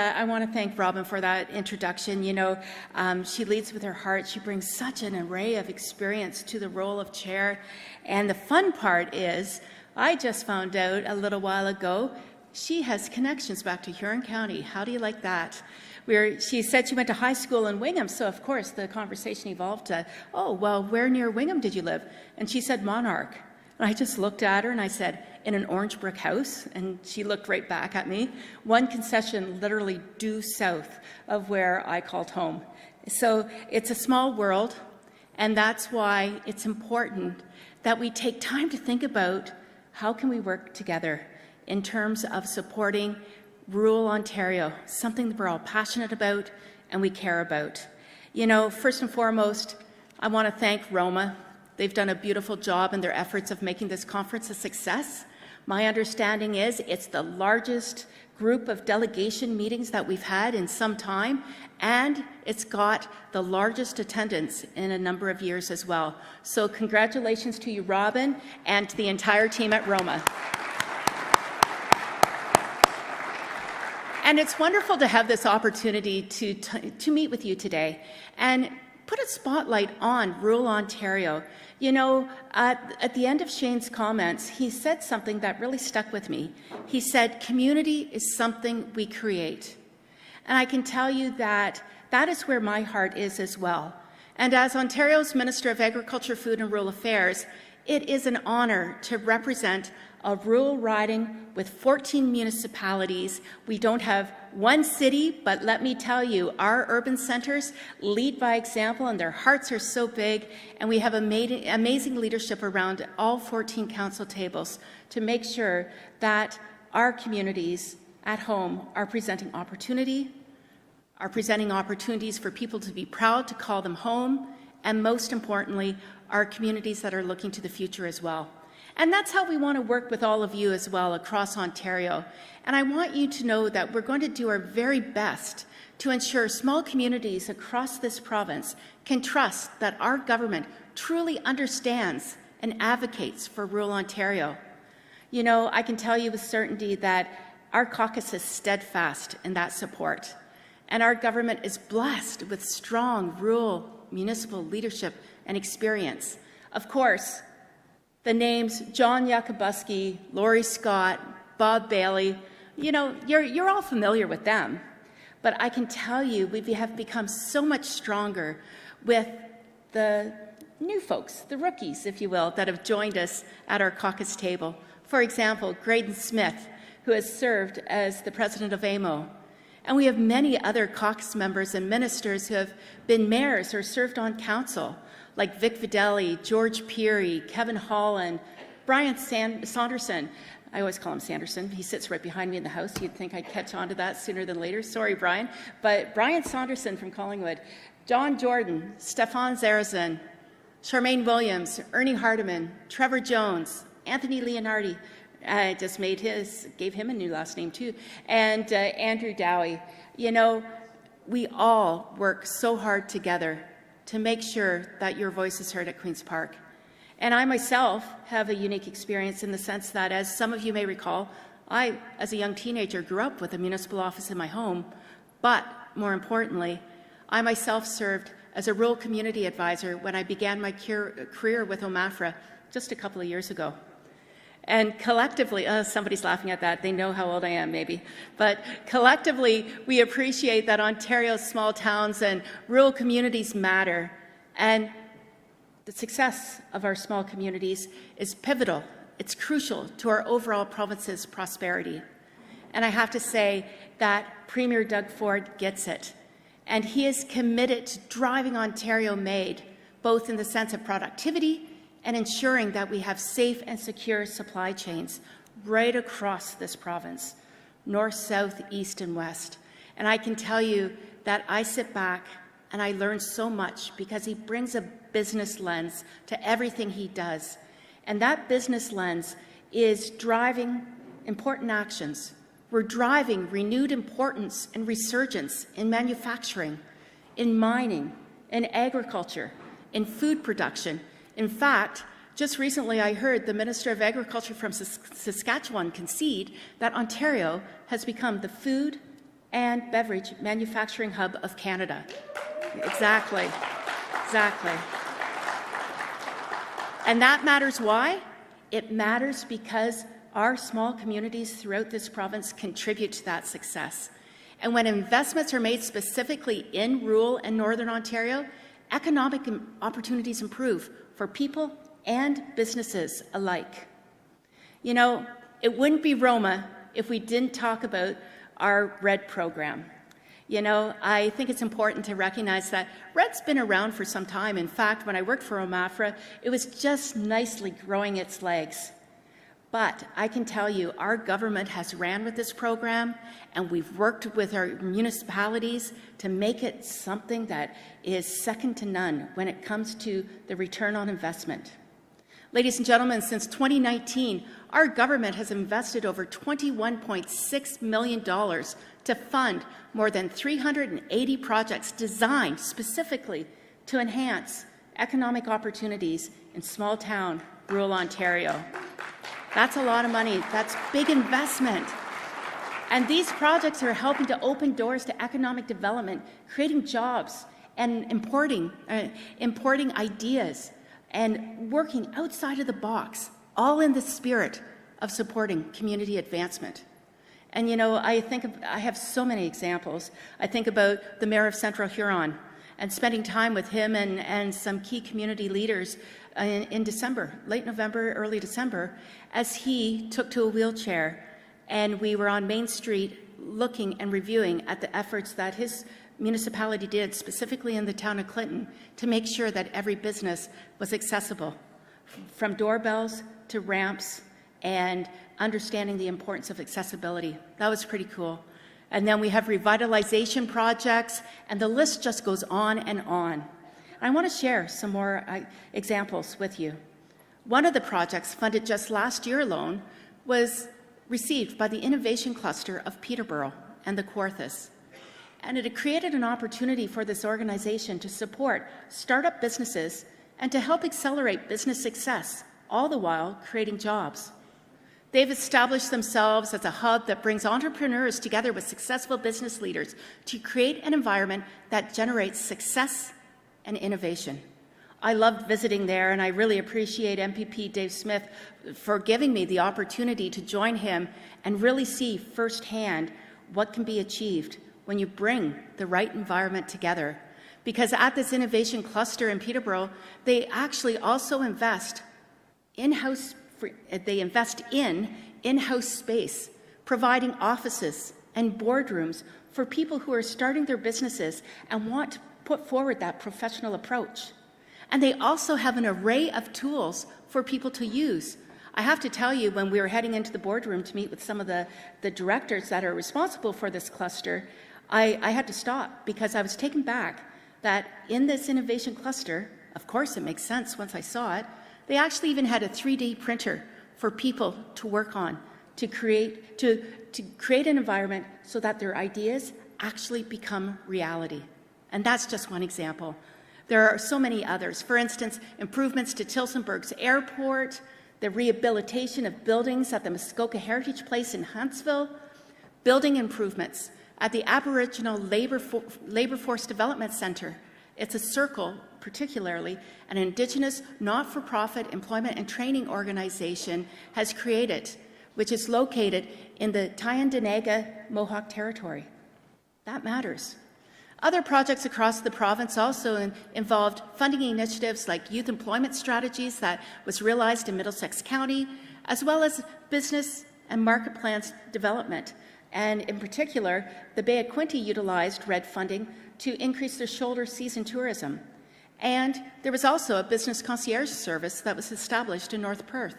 I want to thank Robin for that introduction. She leads with her heart. She brings such an array of experience to the role of chair. And the fun part is, I just found out a little while ago, she has connections back to Huron County. How do you like that? She said she went to high school in Wingham, so of course the conversation evolved to, oh, well, where near Wingham did you live? And she said Monarch. And I just looked at her and I said, in an orange brick house? And she looked right back at me. One concession literally due south of where I called home. So it's a small world, and that's why it's important that we take time to think about how can we work together in terms of supporting rural Ontario, something that we're all passionate about and we care about. First and foremost, I want to thank ROMA. They've done a beautiful job in their efforts of making this conference a success. My understanding is it's the largest group of delegation meetings that we've had in some time, and it's got the largest attendance in a number of years as well. So congratulations to you, Robin, and to the entire team at ROMA. And it's wonderful to have this opportunity to meet with you today and put a spotlight on rural Ontario. At the end of Shane's comments, he said something that really stuck with me. He said, community is something we create. And I can tell you that that is where my heart is as well. And as Ontario's Minister of Agriculture, Food and Rural Affairs, it is an honour to represent a rural riding with 14 municipalities. We don't have one city, but let me tell you, our urban centres lead by example, and their hearts are so big, and we have amazing leadership around all 14 council tables to make sure that our communities at home are presenting opportunities for people to be proud to call them home, and most importantly, our communities that are looking to the future as well. And that's how we want to work with all of you as well across Ontario. And I want you to know that we're going to do our very best to ensure small communities across this province can trust that our government truly understands and advocates for rural Ontario. I can tell you with certainty that our caucus is steadfast in that support. And our government is blessed with strong rural municipal leadership and experience. Of course, the names John Yakubuski, Laurie Scott, Bob Bailey, you're all familiar with them. But I can tell you we have become so much stronger with the new folks, the rookies, if you will, that have joined us at our caucus table. For example, Graydon Smith, who has served as the president of AMO. And we have many other caucus members and ministers who have been mayors or served on council, like Vic Videlli, George Peary, Kevin Holland, Brian Saunderson. I always call him Sanderson. He sits right behind me in the house. You'd think I'd catch on to that sooner than later. Sorry, Brian. But Brian Saunderson from Collingwood, John Jordan, Stefan Zarazin, Charmaine Williams, Ernie Hardiman, Trevor Jones, Anthony Leonardi, gave him a new last name too, and Andrew Dowie. We all work so hard together to make sure that your voice is heard at Queen's Park. And I myself have a unique experience in the sense that, as some of you may recall, I, as a young teenager, grew up with a municipal office in my home, but more importantly, I myself served as a rural community advisor when I began my career with OMAFRA just a couple of years ago. And collectively, somebody's laughing at that. They know how old I am, maybe. But collectively, we appreciate that Ontario's small towns and rural communities matter. And the success of our small communities is pivotal. It's crucial to our overall province's prosperity. And I have to say that Premier Doug Ford gets it. And he is committed to driving Ontario made, both in the sense of productivity and ensuring that we have safe and secure supply chains right across this province, north, south, east, and west. And I can tell you that I sit back and I learn so much because he brings a business lens to everything he does. And that business lens is driving important actions. We're driving renewed importance and resurgence in manufacturing, in mining, in agriculture, in food production. In fact, just recently I heard the Minister of Agriculture from Saskatchewan concede that Ontario has become the food and beverage manufacturing hub of Canada. Exactly. And that matters why? It matters because our small communities throughout this province contribute to that success. And when investments are made specifically in rural and Northern Ontario, economic opportunities improve for people and businesses alike. You know, it wouldn't be ROMA if we didn't talk about our RED program. You know, I think it's important to recognize that RED's been around for some time. In fact, when I worked for OMAFRA, it was just nicely growing its legs. But I can tell you, our government has ran with this program, and we've worked with our municipalities to make it something that is second to none when it comes to the return on investment. Ladies and gentlemen, since 2019, our government has invested over $21.6 million to fund more than 380 projects designed specifically to enhance economic opportunities in small-town rural Ontario. That's a lot of money. That's big investment. And these projects are helping to open doors to economic development, creating jobs and importing ideas and working outside of the box, all in the spirit of supporting community advancement. And you know, I have so many examples. I think about the Mayor of Central Huron and spending time with him and some key community leaders in December, late November, early December, as he took to a wheelchair and we were on Main Street looking and reviewing at the efforts that his municipality did, specifically in the town of Clinton, to make sure that every business was accessible, from doorbells to ramps, and understanding the importance of accessibility. That was pretty cool. And then we have revitalization projects, and the list just goes on and on. I want to share some more examples with you. One of the projects funded just last year alone was received by the Innovation Cluster of Peterborough and the Kawarthas. And it had created an opportunity for this organization to support startup businesses and to help accelerate business success, all the while creating jobs. They've established themselves as a hub that brings entrepreneurs together with successful business leaders to create an environment that generates success and innovation. I loved visiting there, and I really appreciate MPP Dave Smith for giving me the opportunity to join him and really see firsthand what can be achieved when you bring the right environment together. Because at this innovation cluster in Peterborough, they actually also invest in in-house space, providing offices and boardrooms for people who are starting their businesses and want to put forward that professional approach. And they also have an array of tools for people to use. I have to tell you, when we were heading into the boardroom to meet with some of the directors that are responsible for this cluster, I had to stop because I was taken back that in this innovation cluster, of course it makes sense once I saw it, they actually even had a 3D printer for people to work on, to create an environment so that their ideas actually become reality. And that's just one example. There are so many others. For instance, improvements to Tillsonburg's airport, the rehabilitation of buildings at the Muskoka Heritage Place in Huntsville, building improvements at the Aboriginal Labour Force Development Centre. It's a circle, particularly, an Indigenous not-for-profit employment and training organization has created, which is located in the Tyendinaga Mohawk Territory. That matters. Other projects across the province also involved funding initiatives like youth employment strategies that was realized in Middlesex County, as well as business and market plans development. And in particular, the Bay of Quinte utilized RED funding to increase their shoulder season tourism. And there was also a business concierge service that was established in North Perth.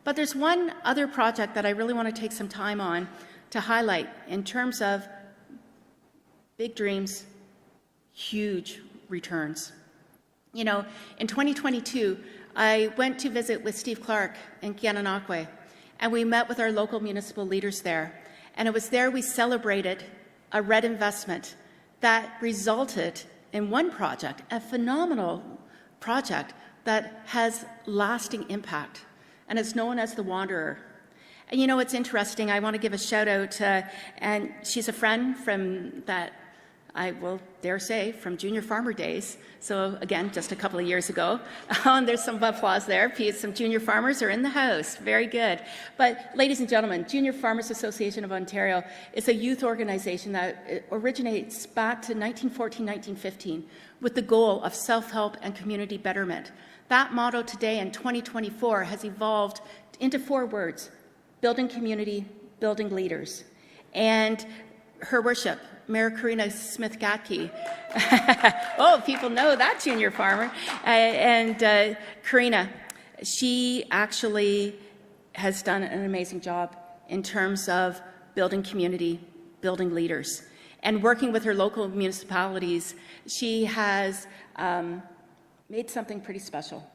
But there's one other project that I really want to take some time on to highlight in terms of big dreams, huge returns. You know, in 2022, I went to visit with Steve Clark in Gananoque, and we met with our local municipal leaders there. And it was there we celebrated a RED investment that resulted in one project, a phenomenal project that has lasting impact, and it's known as the Wanderer. And you know, it's interesting. I want to give a shout out, and she's a friend from that, I will dare say, from junior farmer days. So again, just a couple of years ago. And there's some applause there. Some junior farmers are in the house. Very good. But ladies and gentlemen, Junior Farmers Association of Ontario is a youth organization that originates back to 1914, 1915 with the goal of self-help and community betterment. That motto today in 2024 has evolved into 4 words: building community, building leaders. And Her Worship, Mayor Karina Smith-Gatke. Oh, people know that junior farmer. And Karina, she actually has done an amazing job in terms of building community, building leaders. And working with her local municipalities, she has made something pretty special.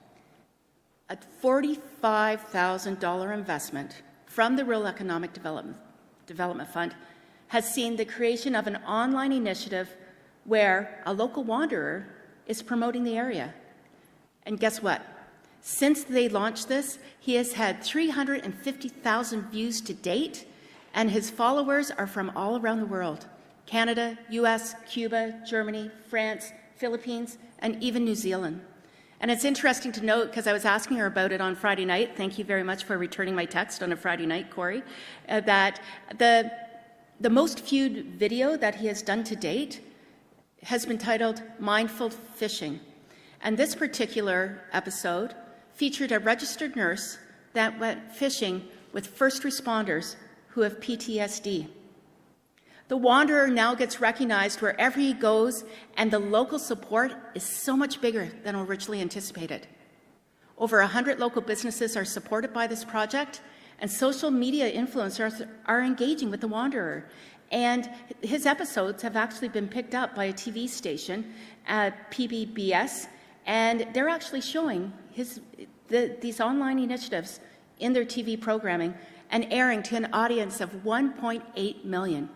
A $45,000 investment from the Rural Economic Development Fund has seen the creation of an online initiative where a local wanderer is promoting the area. And guess what? Since they launched this, he has had 350,000 views to date, and his followers are from all around the world: Canada, US, Cuba, Germany, France, Philippines, and even New Zealand. And it's interesting to note, because I was asking her about it on Friday night, thank you very much for returning my text on a Friday night, Corey, that the most viewed video that he has done to date has been titled Mindful Fishing. And this particular episode featured a registered nurse that went fishing with first responders who have PTSD. The wanderer now gets recognized wherever he goes, and the local support is so much bigger than originally anticipated. Over 100 local businesses are supported by this project, and social media influencers are engaging with the wanderer. And his episodes have actually been picked up by a TV station at PBBS, and they're actually showing these online initiatives in their TV programming and airing to an audience of 1.8 million.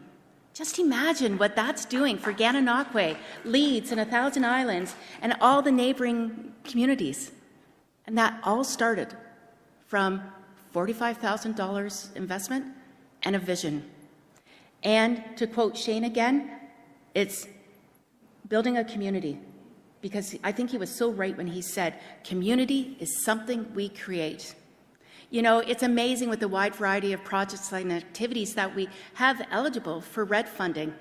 Just imagine what that's doing for Gananoque, Leeds, and 1,000 Islands, and all the neighboring communities. And that all started from $45,000 investment and a vision. And to quote Shane again, it's building a community, because I think he was so right when he said, community is something we create. You know, it's amazing with the wide variety of projects and activities that we have eligible for RED funding.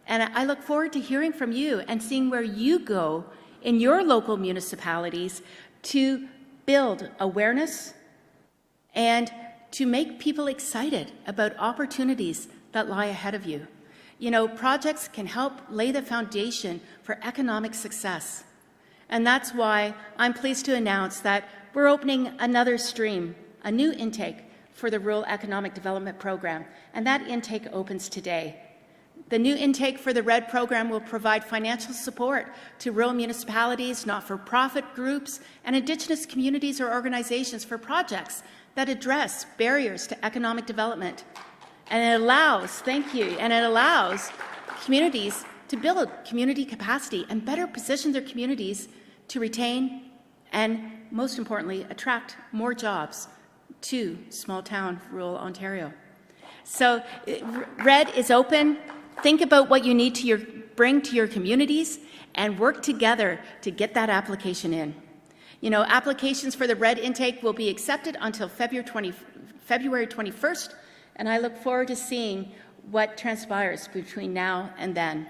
And I look forward to hearing from you and seeing where you go in your local municipalities to build awareness and to make people excited about opportunities that lie ahead of you. You know, projects can help lay the foundation for economic success. And that's why I'm pleased to announce that we're opening another stream, a new intake for the Rural Economic Development Program, and that intake opens today. The new intake for the RED program will provide financial support to rural municipalities, not-for-profit groups, and Indigenous communities or organizations for projects that address barriers to economic development. And it allows, communities to build community capacity and better position their communities to retain and, most importantly, attract more jobs to small-town rural Ontario. So RED is open. Think about what you need to bring to your communities and work together to get that application in. You know, applications for the RED intake will be accepted until February 21st, and I look forward to seeing what transpires between now and then.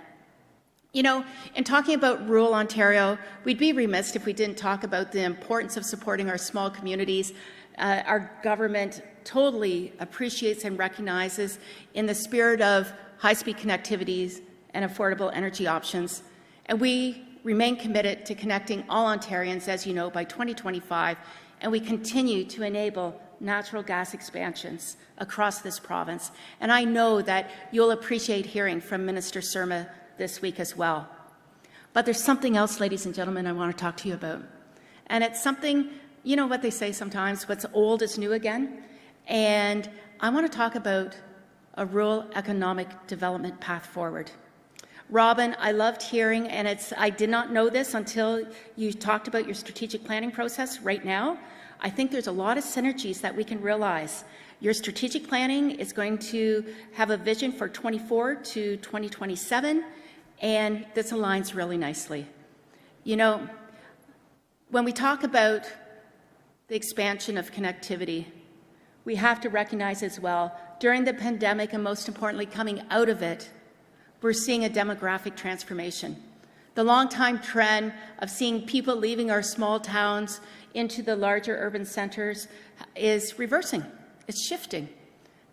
You know, in talking about rural Ontario, we'd be remiss if we didn't talk about the importance of supporting our small communities. Our government totally appreciates and recognizes, in the spirit of high-speed connectivities and affordable energy options. And we remain committed to connecting all Ontarians, as you know, by 2025, and we continue to enable natural gas expansions across this province. And I know that you'll appreciate hearing from Minister Surma this week as well. But there's something else, ladies and gentlemen, I want to talk to you about. And it's something, you know what they say sometimes, what's old is new again. And I want to talk about a rural economic development path forward. Robin, I loved hearing, and I did not know this until you talked about your strategic planning process right now. I think there's a lot of synergies that we can realize. Your strategic planning is going to have a vision for 24 to 2027, and this aligns really nicely. You know, when we talk about the expansion of connectivity, we have to recognize as well, during the pandemic and most importantly coming out of it, we're seeing a demographic transformation. The long-time trend of seeing people leaving our small towns into the larger urban centers is reversing. It's shifting.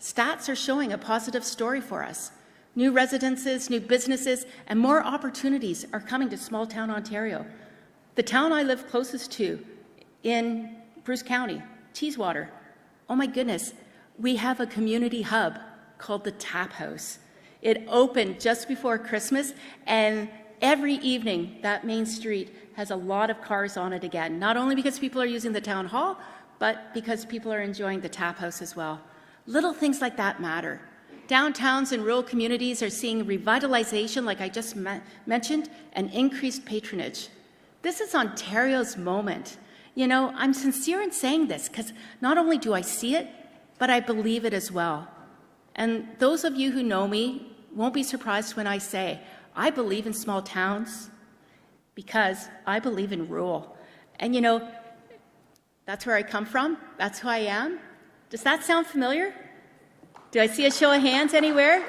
Stats are showing a positive story for us. New residences, new businesses, and more opportunities are coming to small-town Ontario. The town I live closest to in Bruce County, Teeswater, oh my goodness, we have a community hub called the Tap House. It opened just before Christmas, and every evening that main street has a lot of cars on it again, not only because people are using the town hall, but because people are enjoying the Tap House as well. Little things like that matter. Downtowns and rural communities are seeing revitalization, like I just mentioned, and increased patronage. This is Ontario's moment. You know, I'm sincere in saying this because not only do I see it, but I believe it as well. And those of you who know me won't be surprised when I say, I believe in small towns because I believe in rural. And you know, that's where I come from. That's who I am. Does that sound familiar? Do I see a show of hands anywhere?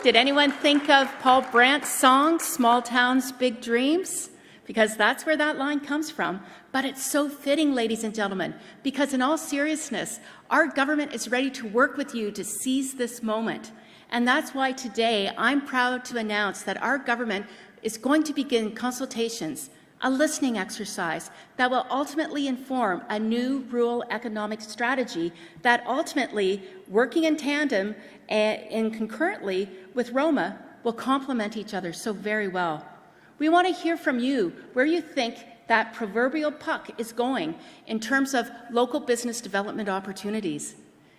Did anyone think of Paul Brandt's song, Small Towns, Big Dreams? Because that's where that line comes from. But it's so fitting, ladies and gentlemen, because in all seriousness, our government is ready to work with you to seize this moment. And that's why today I'm proud to announce that our government is going to begin consultations, a listening exercise that will ultimately inform a new rural economic strategy that ultimately, working in tandem and concurrently with ROMA, will complement each other so very well. We want to hear from you where you think that proverbial puck is going in terms of local business development opportunities.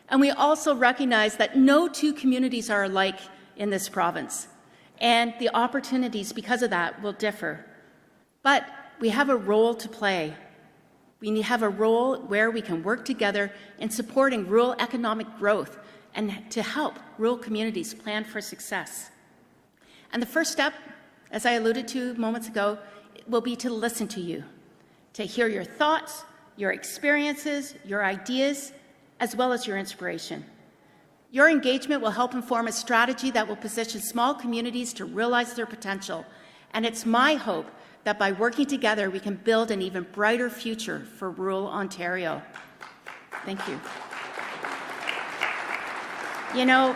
And we also recognize that no two communities are alike in this province, and the opportunities because of that will differ. But we have a role to play. We have a role where we can work together in supporting rural economic growth and to help rural communities plan for success. And the first step, as I alluded to moments ago, will be to listen to you, to hear your thoughts, your experiences, your ideas, as well as your inspiration. Your engagement will help inform a strategy that will position small communities to realize their potential. And it's my hope that by working together, we can build an even brighter future for rural Ontario. Thank you. You know,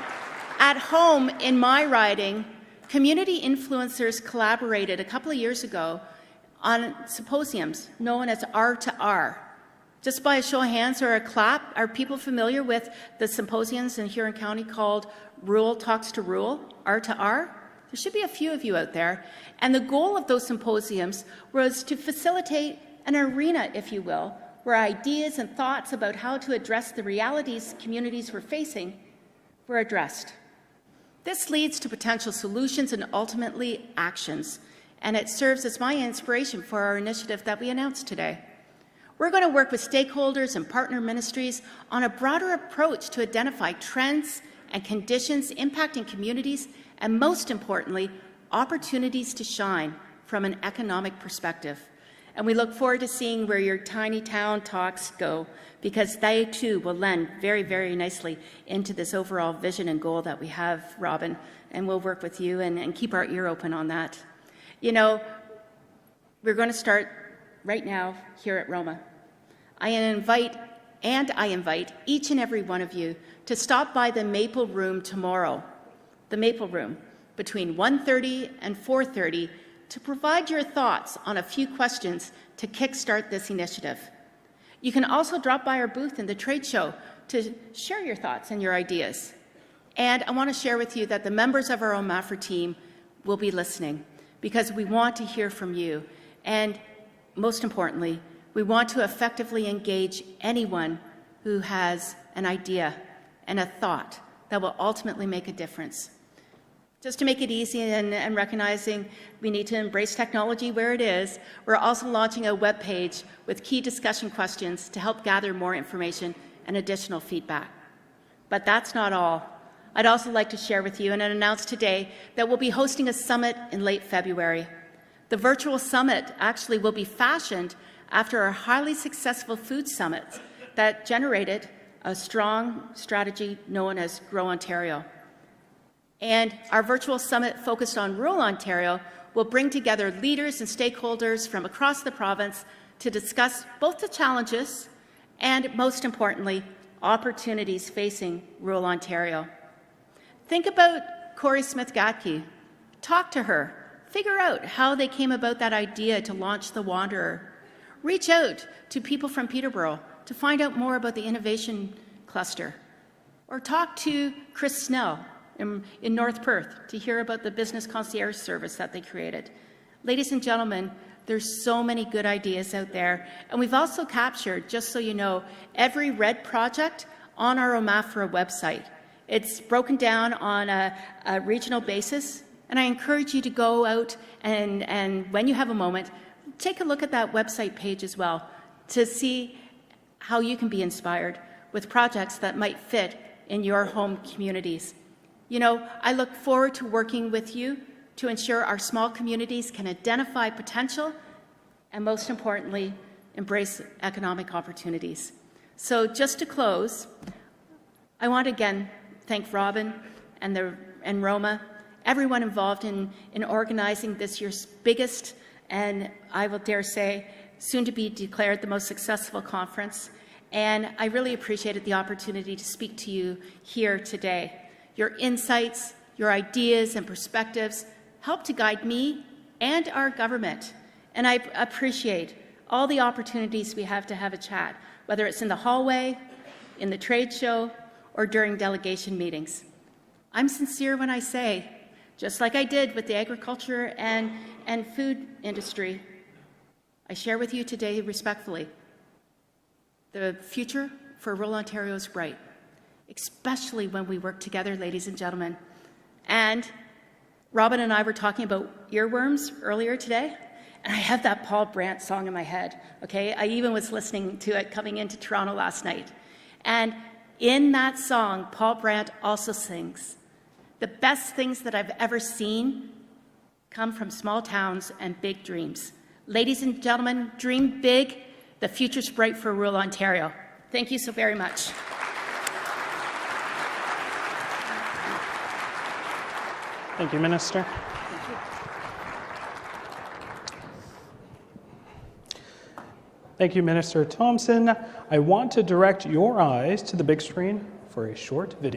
at home in my riding, community influencers collaborated a couple of years ago on symposiums known as R2R. Just by a show of hands or a clap, are people familiar with the symposiums in Huron County called Rural Talks to Rural, R2R? There should be a few of you out there. And the goal of those symposiums was to facilitate an arena, if you will, where ideas and thoughts about how to address the realities communities were facing were addressed. This leads to potential solutions and ultimately actions, and it serves as my inspiration for our initiative that we announced today. We're going to work with stakeholders and partner ministries on a broader approach to identify trends and conditions impacting communities and, most importantly, opportunities to shine from an economic perspective. And we look forward to seeing where your tiny town talks go, because they too will lend very, very nicely into this overall vision and goal that we have, Robin, and we'll work with you and keep our ear open on that. You know, we're going to start right now here at ROMA. I invite each and every one of you to stop by the Maple Room tomorrow, the Maple Room, between 1:30 and 4:30 to provide your thoughts on a few questions to kickstart this initiative. You can also drop by our booth in the trade show to share your thoughts and your ideas. And I want to share with you that the members of our OMAFRA team will be listening because we want to hear from you. And most importantly, we want to effectively engage anyone who has an idea and a thought that will ultimately make a difference. Just to make it easy and recognizing we need to embrace technology where it is, we're also launching a webpage with key discussion questions to help gather more information and additional feedback. But that's not all. I'd also like to share with you and announce today that we'll be hosting a summit in late February. The virtual summit actually will be fashioned after our highly successful food summits that generated a strong strategy known as Grow Ontario. And our virtual summit focused on rural Ontario will bring together leaders and stakeholders from across the province to discuss both the challenges and, most importantly, opportunities facing rural Ontario. Think about Corey Smith-Gatke. Talk to her. Figure out how they came about that idea to launch The Wanderer. Reach out to people from Peterborough to find out more about the innovation cluster. Or talk to Chris Snell in North Perth to hear about the business concierge service that they created. Ladies and gentlemen, there's so many good ideas out there, and we've also captured, just so you know, every RED project on our OMAFRA website. It's broken down on a regional basis, and I encourage you to go out and when you have a moment, take a look at that website page as well to see how you can be inspired with projects that might fit in your home communities. You know, I look forward to working with you to ensure our small communities can identify potential and, most importantly, embrace economic opportunities. So just to close, I want to again thank Robin and ROMA, everyone involved in organizing this year's biggest and, I will dare say, soon to be declared the most successful conference. And I really appreciated the opportunity to speak to you here today. Your insights, your ideas and perspectives help to guide me and our government. And I appreciate all the opportunities we have to have a chat, whether it's in the hallway, in the trade show, or during delegation meetings. I'm sincere when I say, just like I did with the agriculture and food industry, I share with you today respectfully, the future for rural Ontario is bright, especially when we work together, ladies and gentlemen. And Robin and I were talking about earworms earlier today, and I have that Paul Brandt song in my head, okay? I even was listening to it coming into Toronto last night. And in that song, Paul Brandt also sings, "The best things that I've ever seen come from small towns and big dreams." Ladies and gentlemen, dream big. The future's bright for rural Ontario. Thank you so very much. Thank you, Minister. Thank you. Thank you, Minister Thompson. I want to direct your eyes to the big screen for a short video.